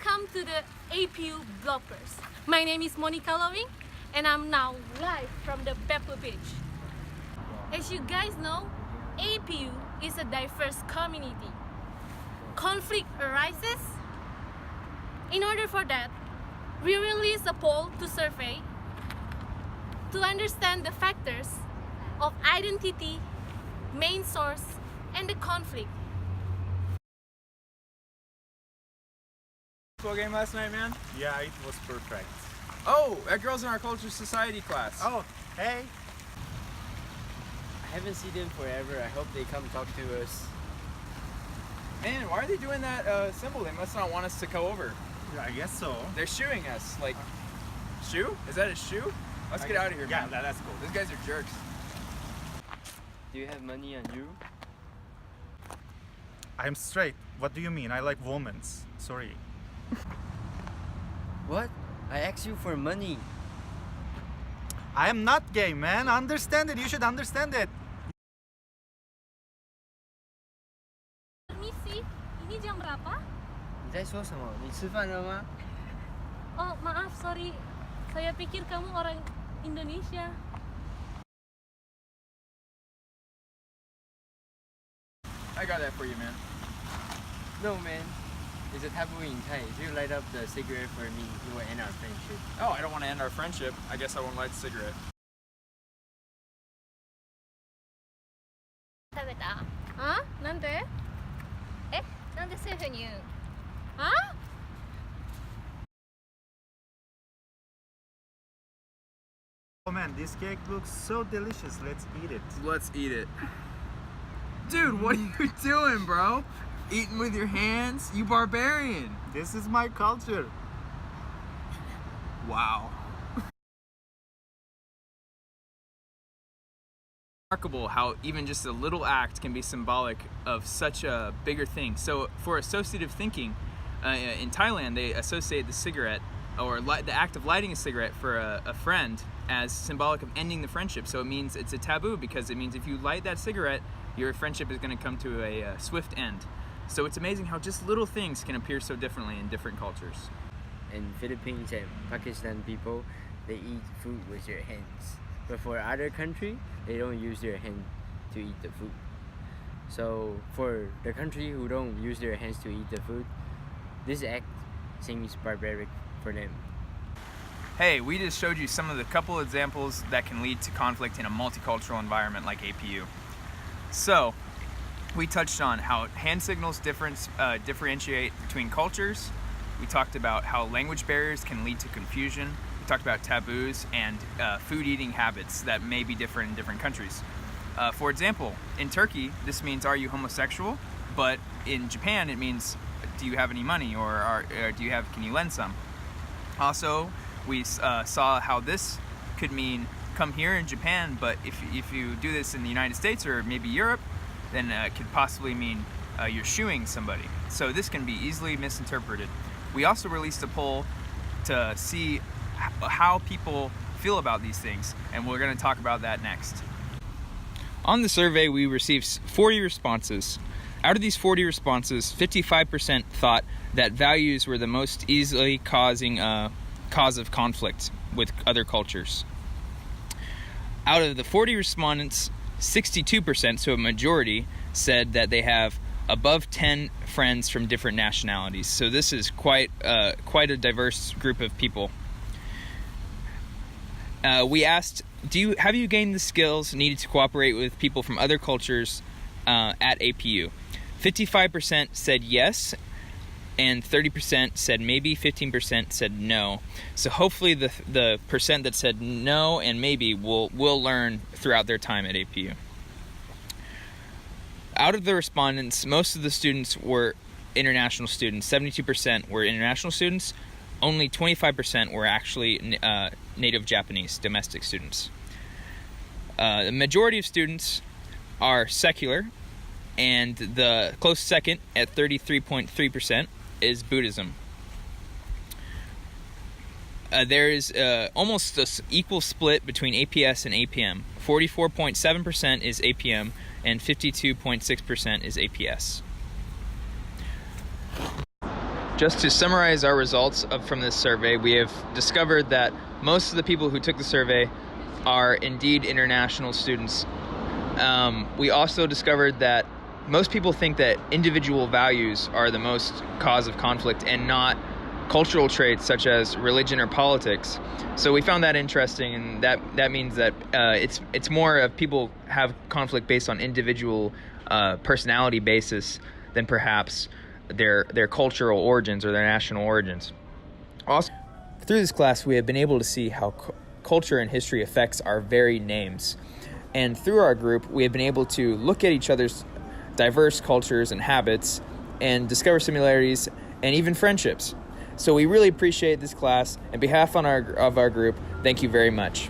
Welcome to the APU bloggers. My name is Monica Lowing and I'm now live from the Beppu Beach. As you guys know, APU is a diverse community. Conflict arises. In order for that, we release a poll to survey to understand the factors of identity, main source, and the conflict. Football game last night, man? Yeah, it was perfect. Oh, that girl's in our culture society class. Oh, hey. I haven't seen them forever. I hope they come talk to us. Man, why are they doing that symbol? They must not want us to go over. Yeah, I guess so. They're shooing us. Like, shoe? Is that a shoe? Let's get out of here, Yeah, man. that's cool. These guys are jerks. Do you have money on you? I'm straight. What do you mean? I like women's. Sorry. What? I asked you for money. I am not gay, man. Understand it. You should understand it. Permisi, ini jam berapa? 你在说什么？你吃饭了吗？ Oh, maaf, sorry. Saya pikir kamu orang Indonesia. I got that for you, man. No, man. It's a taboo in Thai. If you light up the cigarette for me, it will end our friendship. Oh, I don't want to end our friendship. I guess I won't light a cigarette. 食べた？あ？なんで？え、なんでそういうふうに言う？あ？ Oh man, this cake looks so delicious. Let's eat it. Let's eat it. Dude, what are you doing, bro? Eating with your hands? You barbarian. This is my culture. Wow. Remarkable how even just a little act can be symbolic of such a bigger thing. So for associative thinking, in Thailand they associate the cigarette or the act of lighting a cigarette for a friend as symbolic of ending the friendship. So it means it's a taboo because it means if you light that cigarette, your friendship is going to come to a swift end. So it's amazing how just little things can appear so differently in different cultures. In Philippines and Pakistan people, they eat food with their hands. But for other country, they don't use their hand to eat the food. So for the country who don't use their hands to eat the food, this act seems barbaric for them. Hey, we just showed you some of the couple examples that can lead to conflict in a multicultural environment like APU. So, we touched on how hand signals differentiate between cultures. We talked about how language barriers can lead to confusion. We talked about taboos and food eating habits that may be different in different countries. For example, in Turkey, this means are you homosexual? But in Japan, it means do you have any money or can you lend some? Also, we saw how this could mean come here in Japan, but if you do this in the United States or maybe Europe, then it could possibly mean you're shooing somebody. So this can be easily misinterpreted. We also released a poll to see how people feel about these things, and we're going to talk about that next. On the survey, we received 40 responses. Out of these 40 responses, 55% thought that values were the most easily causing cause of conflict with other cultures. Out of the 40 respondents, 62%, so a majority, said that they have above 10 friends from different nationalities. So this is quite a diverse group of people. We asked, have you gained the skills needed to cooperate with people from other cultures at APU? 55% said yes, and 30% said maybe, 15% said no. So hopefully the percent that said no and maybe will learn throughout their time at APU. Out of the respondents, most of the students were international students. 72% were international students. Only 25% were actually native Japanese domestic students. The majority of students are secular, and the close second at 33.3% is Buddhism. There is almost an equal split between APS and APM. 44.7% is APM and 52.6% is APS. Just to summarize our results from this survey, we have discovered that most of the people who took the survey are indeed international students. We also discovered that most people think that individual values are the most cause of conflict and not cultural traits such as religion or politics. So we found that interesting, and that means that it's more of people have conflict based on individual personality basis than perhaps their cultural origins or their national origins. Also, through this class, we have been able to see how culture and history affects our very names. And through our group, we have been able to look at each other's diverse cultures and habits and discover similarities and even friendships. So we really appreciate this class. On behalf of our group, thank you very much.